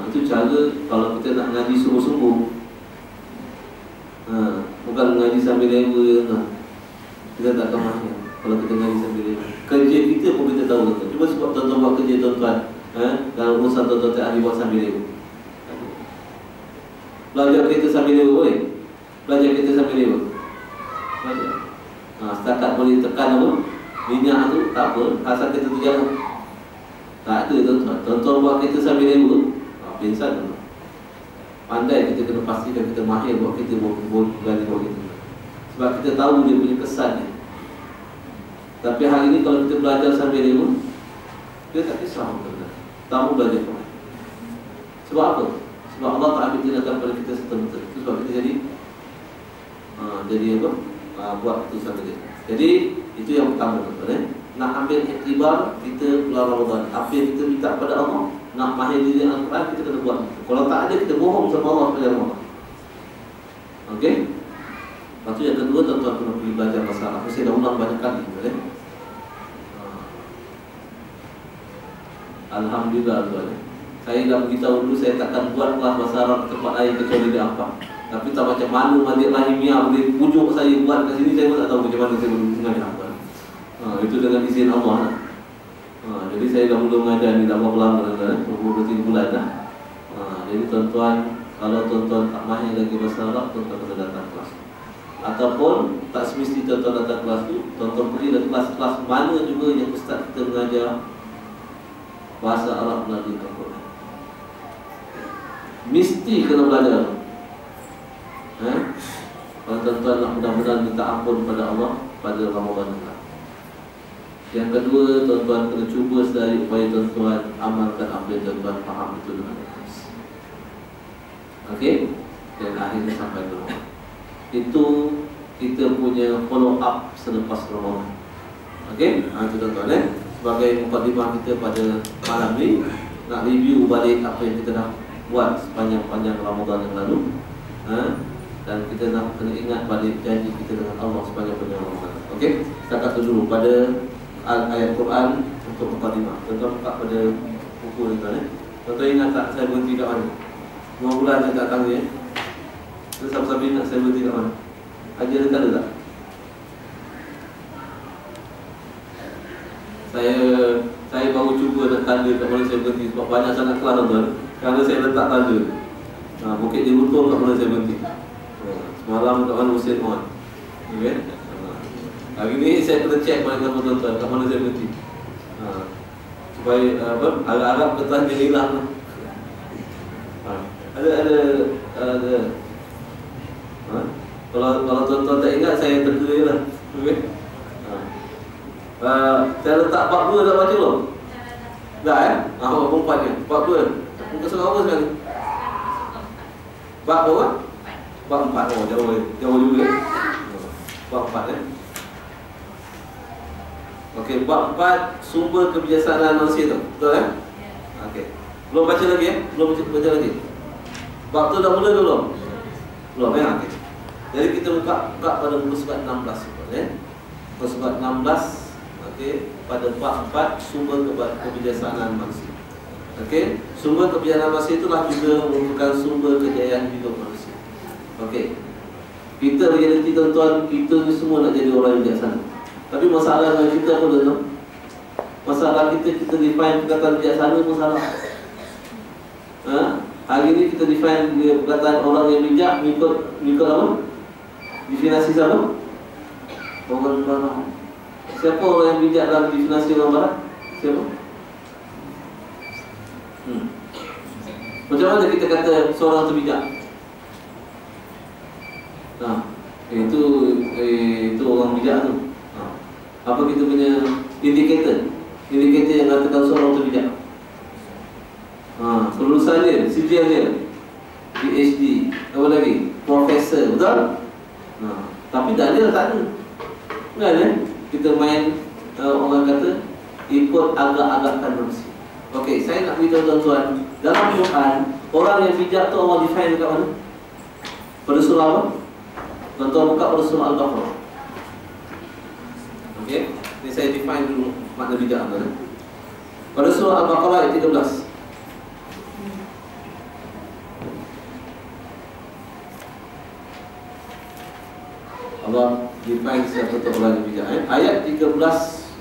Itu cara kalau kita nak ngaji sungguh-sungguh. Bukan ngaji sambil lewa. Kita tak akan mahir kalau kita ngaji sambil lewa. Kerja kita pun kita tahu tuan-tuan. Cuba sebab tuan-tuan buat kerja tuan-tuan, dalam urusan tuan-tuan tak ahli buat sambil lewa. Belajar kereta sambil lewa boleh? Belajar kereta sambil lewa? Belajar. Setakat boleh tekan apa? Minyak tu tak apa, asal kereta tu jalan. Tak ada tuan-tuan. Tuan-tuan buat kereta sambil lewa, pingsan tuan-tuan. Pandai kita kena pastikan kita mahir buat kita berani buat kita. Sebab kita tahu dia punya kesan dia. Tapi hari ni kalau kita belajar sambil lewa, kita tak kisah betul-betul. Tahu belajar apa. Sebab apa? Sebab Allah tak ambil tindakan pada kita serta-merta. Sebab kita jadi apa? Buat itu sambil dia. Jadi itu yang pertama tuan-tuan. Nak ambil iktibar kita bulan Ramadan. Apa yang kita minta kepada Allah, nak mahir diri Al-Quran, kita kena buat. Kalau tak ada, kita bohong sama Allah pada Ramadan. Okey? Lepas tu yang kedua, tuan-tuan kena pergi belajar masalah. Saya dah ulang banyak kali. Alhamdulillah tuan. Saya dah beritahu dulu, saya takkan buat kelas bahasa Arab ke tempat lain kecuali di Ampang. Tapi tak macam mana Malik Rahimiyah boleh pujuk saya buat kat sini, saya pun tak tahu macam mana saya boleh mengajar. Itu dengan izin Allah. Jadi saya dah mula mengajar ni dah berapa lama dah, 23 bulan dah. Jadi tuan-tuan, kalau tuan-tuan tak mahir lagi bahasa Arab, tuan-tuan kena datang kelas. Ataupun tak semesti tuan-tuan datang kelas tu, tuan-tuan pergi dalam kelas-kelas mana juga yang ustaz kita mengajar bahasa Arab melalui Al-Quran. Mesti kena belajar. Kalau tuan-tuan nak mudah-mudahan minta ampun pada Allah pada Ramadan ini. Yang kedua, tuan-tuan kena cuba sedari upaya tuan-tuan amalkan apa yang tuan-tuan faham itu dengan ikhlas. Okey? Dan akhirnya sampai ke rumah. Itu kita punya follow up selepas Ramadan. Okey? Itu tuan-tuan sebagai mukadimah kita pada malam ni, nak review balik apa yang kita dah buat sepanjang-panjang Ramadan yang lalu. Dan kita nak kena ingat balik janji kita dengan Allah sepanjang-panjang Ramadan. Okey? Setakat tu dulu pada ayat Quran untuk mukadimah. Tuan-tuan buka pada buku ni tuan. Tuan-tuan ingat tak saya berhenti kat mana? 2 bulan saya tak tahu Terus siapa-siapa ingat saya berhenti kat mana? Ajar dekat ada tak? Saya baru cuba nak tanda kat mana saya berhenti. Sebab banyak sangat kelas tuan. Kerana saya letak tanda Bukit Jerutul kat mana saya berhenti. Semalam kat mana Hussein Wan. Okay? Hari ni saya kena cek balik dengan tuan-tuan kat mana saya berhenti. Supaya Arab kertas dia hilang. Ada kalau tuan-tuan tak ingat, saya teka je lah. Okay? Saya letak bab 2 dah baca belum? Dah bab 4 je. Bab 2 muka surah apa sekarang? Bab berapa? Bab 4. Jauh juga. Bab 4 Okey, bab 4 sumber kebijaksanaan manusia tu. Betul Okey. Belum baca lagi Belum baca lagi. Bab tu dah mula ke belum? Belum Okey. Jadi kita buka pada muka surat 16 muka surat 16. Okey, pada bab 4 sumber kebijaksanaan manusia. Okey, sumber kebijaksanaan manusia itulah juga merupakan sumber kejayaan hidup manusia. Okey. Kita realiti tuan-tuan, kita ni semua nak jadi orang yang bijaksana. Tapi masalah dengan kita apa tuan-tuan? Masalah kita define perkataan bijaksana pun salah. Hari ni kita define perkataan orang yang bijak mengikut apa? Definisi siapa? Orang barat. Siapa orang yang bijak dalam definisi orang barat? Siapa? Macam mana kita kata seorang tu bijak? Itu orang bijak tu. Apa kita punya indikator yang katakan seorang tu bijak? Kelulusan dia, sijil dia, PhD, apa lagi? Profesor, betul? Tapi dalil tak ada. Kan kita main orang kata ikut agak-agakkan manusia. Okey, saya nak beritahu tuan-tuan, dalam Quran orang yang bijak tu Allah define dekat mana? Pada surah apa? Tuan-tuan buka pada surah Al-Baqarah. Okey, ini saya define dulu makna bijak apa. Pada surah Al-Baqarah ayat 13. Allah define siapa tu orang yang bijak. Ayat 13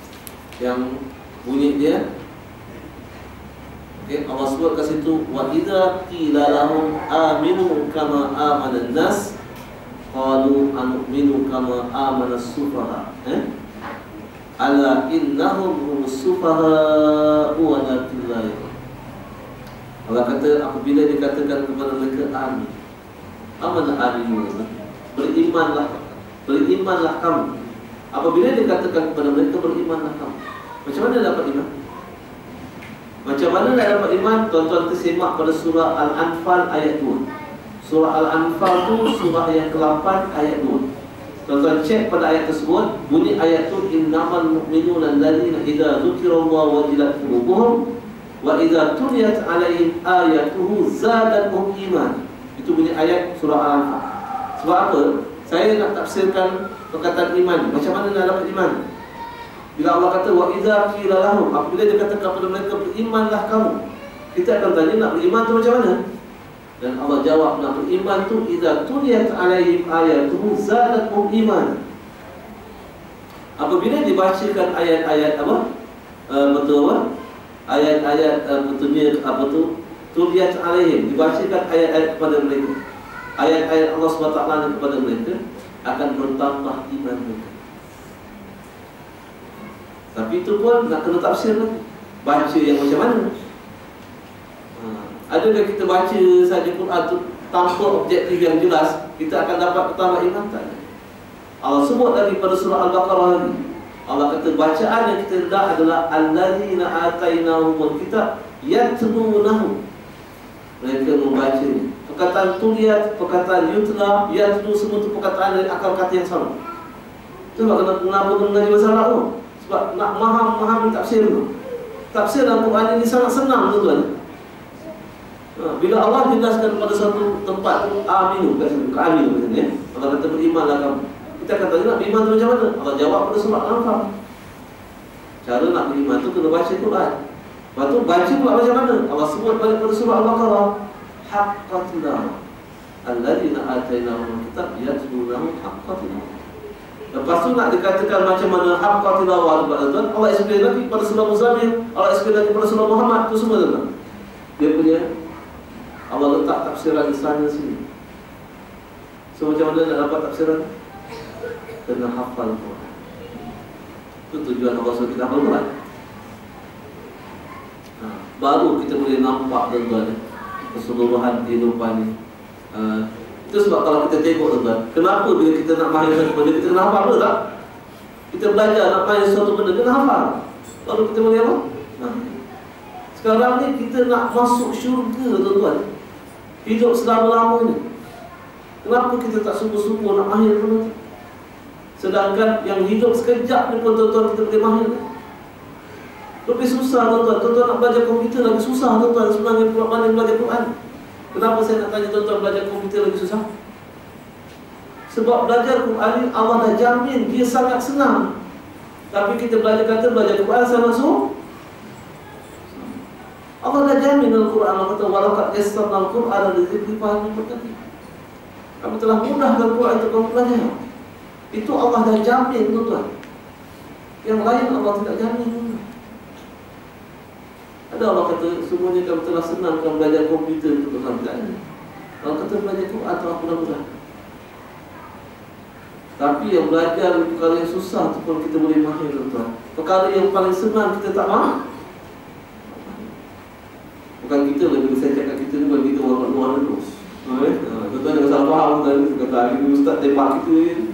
yang bunyi dia, okey, Allah sebut kat situ, wa idza qila lahum aminu kama amana an-nas qalu anu'minu kama amana as-sufaha. Ala innahum humus sufaha walakin la ya'lamun. Allah kata apabila dikatakan kepada mereka amin, amana aminu, berimanlah kamu. Apabila dikatakan kepada mereka berimanlah kamu, macam mana dapat iman? Macam mana nak dapat iman? Tuan-tuan tersemak pada surah Al-Anfal ayat 2. Surah Al-Anfal tu surah yang ke-8 ayat 2. Tuan-tuan cek pada ayat tersebut, bunyi ayat tu, innamal mu'minuna allazina idza dzukirallahu wajilat qulubuhum wa idza tuliyat 'alaihim ayatuhu zadatuhum iman. Itu bunyi ayat surah Al-Anfal. Sebab apa? Saya nak tafsirkan perkataan iman. Macam mana nak dapat iman? Bila Allah kata wa idza qila lahum, apabila dia katakan kepada mereka berimanlah kamu, kita akan tanya nak beriman tu macam mana? Dan Allah jawab nak beriman tu idza tuliyat 'alaihim ayatuhu zadatuhum iman. Apabila dibacakan ayat-ayat apa? Ayat-ayat betulnya apa tu? Tuliyat 'alaihim, dibacakan ayat-ayat kepada mereka. Ayat-ayat Allah SWT kepada mereka akan bertambah iman mereka. Tapi itu pun nak kena tafsir lagi. Baca yang macam mana? Adakah kita baca saja Quran tu tanpa objektif yang jelas, kita akan dapat bertambah iman? Tak ada. Allah sebut lagi pada surah Al-Baqarah lagi. Allah kata bacaan yang kita hendak adalah allazina atainahumul kitab yatlunahu. Mereka membacanya. Perkataan tuliyat, perkataan yutla, yatlu, semua itu perkataan dari akal kata yang sama. Itu kenapa mengaji bahasa Arab tu? Sebab nak memahami tafsir tu. Tafsir dalam Quran ini sangat senang tuan-tuan. Bila Allah jelaskan pada satu tempat tu aminu, aminu katanya, Allah kata berimanlah kamu. Kita akan tanya nak beriman tu macam mana? Allah jawab pada surah Al-Anfal. Cara nak beriman tu kena baca Quran. Lepas tu baca pula macam mana? Allah sebut balik pada surah Al-Baqarah, haqqa tilawah alladzina atainahumul kitab yatlunahu haqqa tilawah. Lepas tu nak dikatakan macam mana haqqa tilawah kepada tuan, Allah explain lagi pada surah Muzammil, Allah explain lagi pada surah Muhammad. Tu semua tuan. Dia punya Allah letak tafsiran di sana sini. So macam mana nak dapat tafsiran? Kena hafal Quran. Itu tujuan Allah suruh kita hafal Quran. Baru kita boleh nampak tuan-tuan keseluruhan kehidupan ni. Itu sebab kalau kita tengok tuan-tuan, kenapa bila kita nak mahir satu benda, kita kena hafal ke tak? Kita belajar nak mahir satu benda, kena hafal. Baru kita boleh apa? Sekarang ni kita nak masuk syurga tuan-tuan, hidup selama-lamanya. Kenapa kita tak sungguh-sungguh nak mahir benda tu? Sedangkan yang hidup sekejap ni pun tuan-tuan kita boleh mahir. Lebih susah tuan-tuan. Tuan-tuan nak belajar komputer lagi susah tuan-tuan sebenarnya mana belajar Quran. Kenapa saya nak tanya tuan-tuan belajar komputer lagi susah? Sebab belajar Quran ni Allah dah jamin dia sangat senang. Tapi kita belajar Quran sangat susah. Allah dah jamin dalam Quran. Allah kata walaqad yassarna al-Qur'ana lidzikri fahal min muddakir. Kami telah mudahkan Quran untuk kamu belajar. Itu Allah dah jamin tuan-tuan. Yang lain Allah tidak jamin. Ada Allah kata semuanya kamu telah senang kamu belajar komputer untuk kamu belajar. Allah kata belajar Quran telah mudah-mudah. Tapi yang belajar perkara yang susah tu pun kita boleh mahir tuan-tuan. Perkara yang paling senang kita tak mahir. Bukan kita lah, bila saya cakap kita ni bukan kita orang luar dulu. Tuan-tuan jangan salah faham tuan. Kata hari ni ustaz tembak kita ni.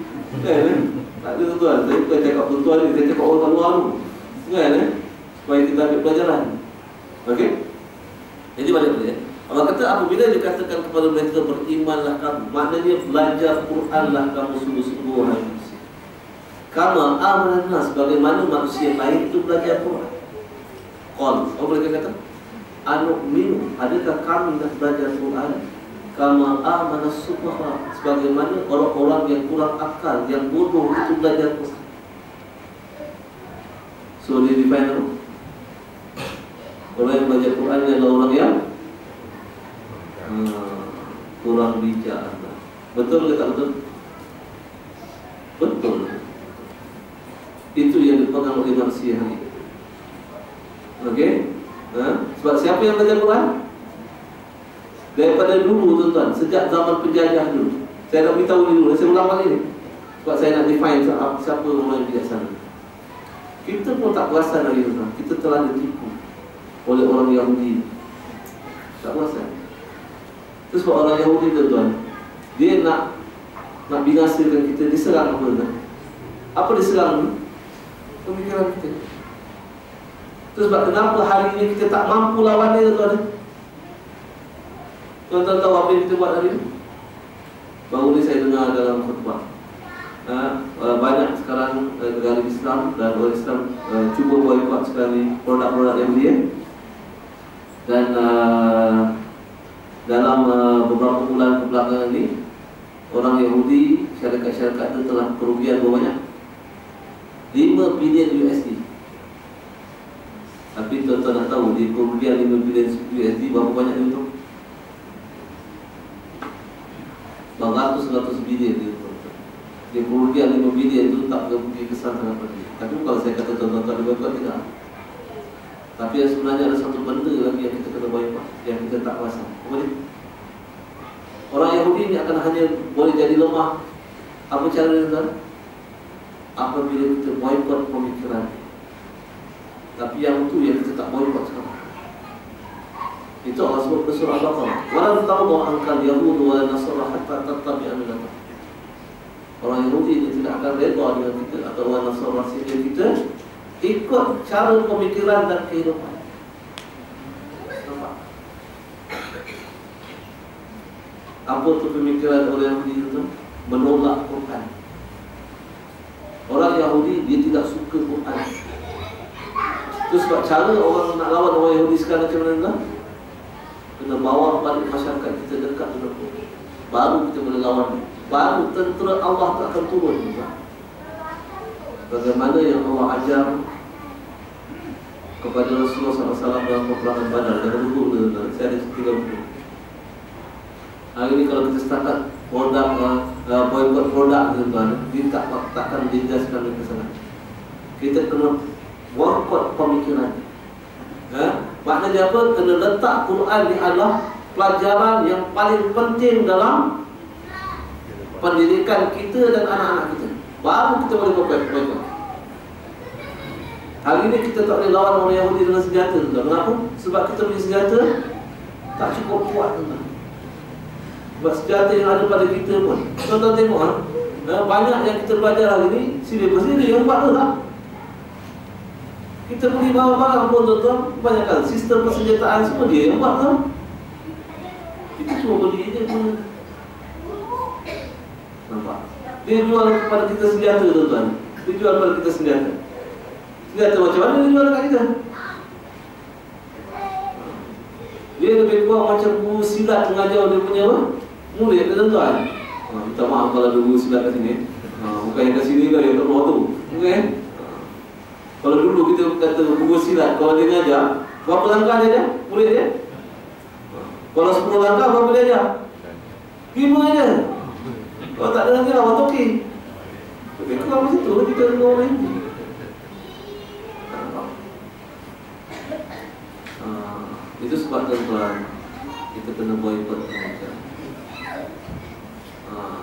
Kan? Tak ada tuan-tuan. Saya bukan cakap tuan-tuan ni, saya cakap orang luar dulu. Kan? Supaya kita ambil pelajaran. Okey? Jadi balik dia. Allah kata apabila dikatakan kepada mereka berimanlah kamu, maknanya belajar Quranlah kamu sungguh-sungguh wahai manusia. Kama amanan nas, bagaimana manusia lain itu belajar Quran. Qal, mereka kata, anu'minu, adakah kami nak belajar Quran? Kama amanas sufaha, sebagaimana orang-orang yang kurang akal, yang bodoh itu belajar Quran. So dia define orang yang belajar Quran adalah orang yang kurang bijak. Betul ke tak betul? Betul. Itu yang dipegang oleh manusia hari ini. Okey? Sebab siapa yang belajar Quran? Daripada dulu tuan-tuan, sejak zaman penjajah dulu. Saya nak beritahu dulu, saya ulang balik ni. Sebab saya nak define siapa orang yang bijaksana. Kita pun tak perasan lagi tuan-tuan. Kita telah ditipu oleh orang Yahudi. Tak perasan. Terus sebab orang Yahudi tuan-tuan, dia nak binasakan kita, diserang apa tuan? Apa diserang? Pemikiran kita. Terus sebab kenapa hari ini kita tak mampu lawan dia tuan-tuan? Tuan-tuan tahu apa yang kita buat hari ini? Baru ni saya dengar dalam khutbah, banyak sekarang negara Islam dan orang Islam cuba boikot sekali produk-produk Yahudi. Dan dalam beberapa bulan kebelakangan ini, orang Yahudi, syarikat-syarikat itu telah kerugian berapa banyak? 5 bilion USD. Tapi tuan-tuan nak tahu di kerugian 5 bilion USD berapa banyak dia untung? Beratus-ratus bilion dia untung. Dia kerugian 5 bilion itu tak pergi kesan sangat penting. Tapi kalau saya kata tuan-tuan ada boikot, tidak. Tapi yang sebenarnya ada satu benda lagi yang kita kena boikot, yang kita tak kuasa. Apa dia? Orang Yahudi ini akan hanya boleh jadi lemah. Apa cara dia tuan? Apabila kita boikot pemikiran. Tapi yang itu yang kita tak boikot sekarang. Itu Allah sebut dalam surah Al-Baqarah. Walan tarda ankal yahudu wa nasara hatta tattabi'a millatahum. Orang Yahudi ini tidak akan redha dengan kita atau orang Nasara sehingga kita ikut cara pemikiran dan kehidupan. Nampak? Apa tu pemikiran orang Yahudi itu? Menolak Quran. Orang Yahudi dia tidak suka Quran. Itu sebab cara orang nak lawan orang Yahudi sekarang macam mana? Kena bawa balik masyarakat kita dekat dengan Quran. Baru kita boleh lawan. Baru tentera Allah tak akan turun. Bagaimana yang Allah ajar kepada Rasulullah SAW dalam peperangan Badar. Dalam buku saya ada 3 buku. Hari ini kalau kita start produk boikot produk tuan, dia takkan dijaskan ke sana. Kita kena boikot pemikiran. Maknanya apa? Kena letak Quran ni adalah pelajaran yang paling penting dalam pendidikan kita dan anak-anak kita. Baru kita boleh boikot. Hari ini kita tak boleh lawan orang Yahudi dengan senjata, tuan. Kenapa? Sebab kita punya senjata tak cukup kuat, tuan. Sebab senjata yang ada pada kita pun, tuan-tuan tengok banyak yang kita belajar hari ini sendiri bersendiri yang buat tu tak? Kita beli barang-barang pun, tuan-tuan, kebanyakan sistem persenjataan semua dia yang buat tu. Kita cuma beli je pun. Nampak? Dia jual kepada kita senjata, tuan-tuan. Dia jual kepada kita senjata. Senjata macam mana dia jual dekat kita? Dia lebih kurang macam guru silat mengajar dia punya murid, tuan-tuan. Minta maaf kalau ada guru silat kat sini. Bukan yang kat sini lah, yang kat luar tu. Okay? Kalau dulu kita kata guru silat, kalau dia mengajar, berapa langkah dia ada? Murid dia? Kalau 10 langkah, berapa dia ajar? 5 je. Kalau tak ada lagi lah, awak toki. Lebih kurang macam tu, kita dengar orang ini. Itu sebab, tuan-tuan, kita kena boycott mereka.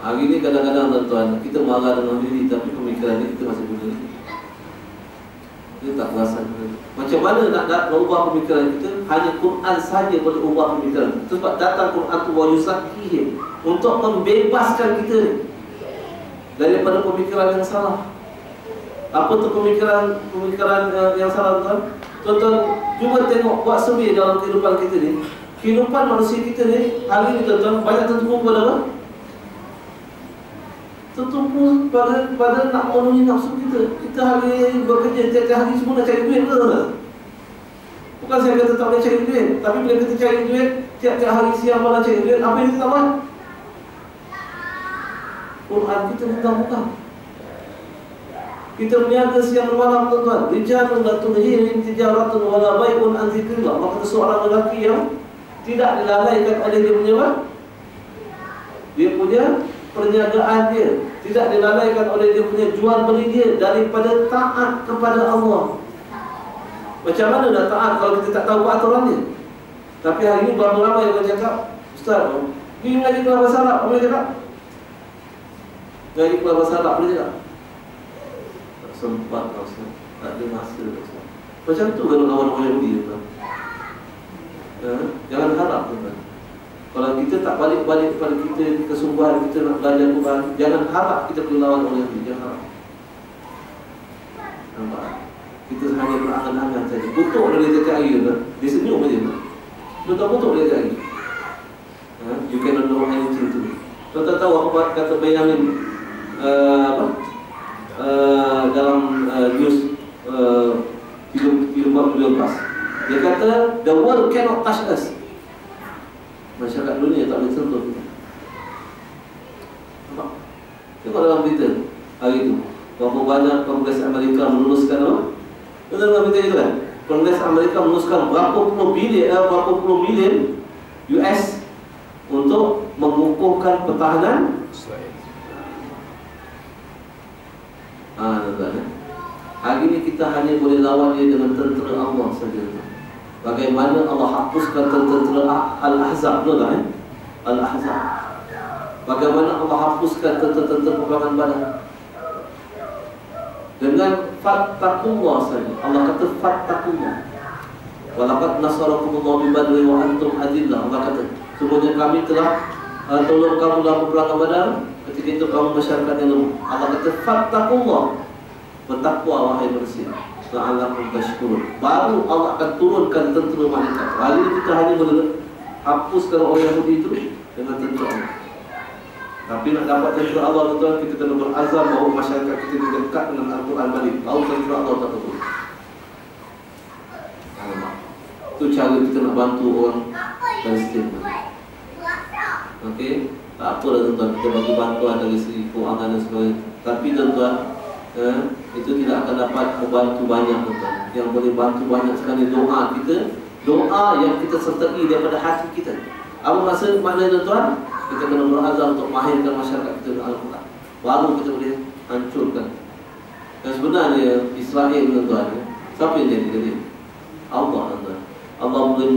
Hari ini kadang-kadang, tuan-tuan, kita marah dengan diri, tapi pemikiran kita masih guna. Kita tak perasan. Macam mana nak ubah pemikiran kita? Hanya Quran saja boleh ubah pemikiran. Sebab datang Quran tu wayusakihim, untuk membebaskan kita daripada pemikiran yang salah. Apa tu pemikiran yang salah, tuan? Tuan-tuan, cuba tengok, buat survey dalam kehidupan kita ni. Kehidupan manusia kita ni hari ni, tuan-tuan, banyak tertumpu pada apa? Tertumpu pada nak memenuhi nafsu kita. Kita hari bekerja, tiap-tiap hari semua nak cari duit, betul tak? Bukan saya kata tak boleh cari duit, tapi bila kita cari duit, tiap-tiap hari siang malam cari duit, apa yang kita tak buat? Quran kita buka-buka. Kita berniaga siang malam, tuan-tuan. Rijalun la tulhihim tijaratun wala bai'un an dzikrillah. Maka seorang lelaki yang tidak dilalaikan oleh dia punya apa? Dia punya perniagaan dia, tidak dilalaikan oleh dia punya jual beli dia daripada taat kepada Allah. Macam mana nak taat kalau kita tak tahu aturannya? Tapi hari ini berapa ramai yang bercakap, Ustaz, pergi mengaji kelas bahasa Arab, boleh cakap? Mengaji kelas bahasa Arab, boleh cakap? Tak sempat, Ustaz. Tak ada masa, Ustaz. Macam tu kalau lawan orang Yahudi, tuan. Jangan harap, tuan. Kalau kita tak balik-balik kepada kita, kesungguhan kita nak belajar Quran, jangan harap kita boleh lawan orang Yahudi. Jangan harap. Nampak? Kita hanya berangan-angan saja. Kutuk dia tiap air, tuan. Dia senyum saja, tuan. Tuan kutuk dia tiap air. You cannot know anything to me. Tuan tahu apa kata Benjamin dalam news film lepas. Dia kata the world cannot touch us. Masyarakat dunia tak boleh sentuh kita. Nampak? Tengok dalam berita hari itu, berapa banyak Kongres Amerika meluluskan apa? Betul dalam berita itu kan? Kongres Amerika meluluskan berapa puluh milion US untuk mengukuhkan pertahanan tuan-tuan. Hari ini kita hanya boleh lawan dia dengan tentera Allah saja. Bagaimana Allah hapuskan tentera Al-Ahzab, betul tak? Al-Ahzab. Bagaimana Allah hapuskan tentera peperangan Badar dengan fattaqullah saja. Allah kata fattaqullah. Walaqad nasarakumullahu bi Badri wa antum adillah. Allah kata, sesungguhnya kami telah tolong kamu dalam peperangan Badar ketika itu kamu masyarakat yang lemah. Allah kata fattaqullah. Bertakwa wahai manusia. La'allakum tashkurun. Baru Allah akan turunkan tentera malaikat. Hari ini kita hanya boleh hapuskan orang Yahudi itu dengan tentera Allah. Tapi nak dapat tentera Allah, tuan, kita kena berazam bahawa masyarakat kita dekat dengan Al-Quran balik. Baru tentera Allah tak turun. Itu cara kita nak bantu orang Palestin. Okey, tak apalah, tuan-tuan, kita bagi bantuan dari segi kewangan dan sebagainya. Tapi, tuan-tuan, itu tidak akan dapat membantu banyak, tuan-tuan. Yang boleh bantu banyak sekali doa kita, doa yang kita sertai daripada hati kita. Apa maknanya, tuan? Kita kena berazam untuk mahirkan masyarakat kita dengan Al-Quran. Baru kita boleh hancurkan. Dan sebenarnya Israel, tuan-tuan, siapa yang jadi? Allah, tuan-tuan. Allah boleh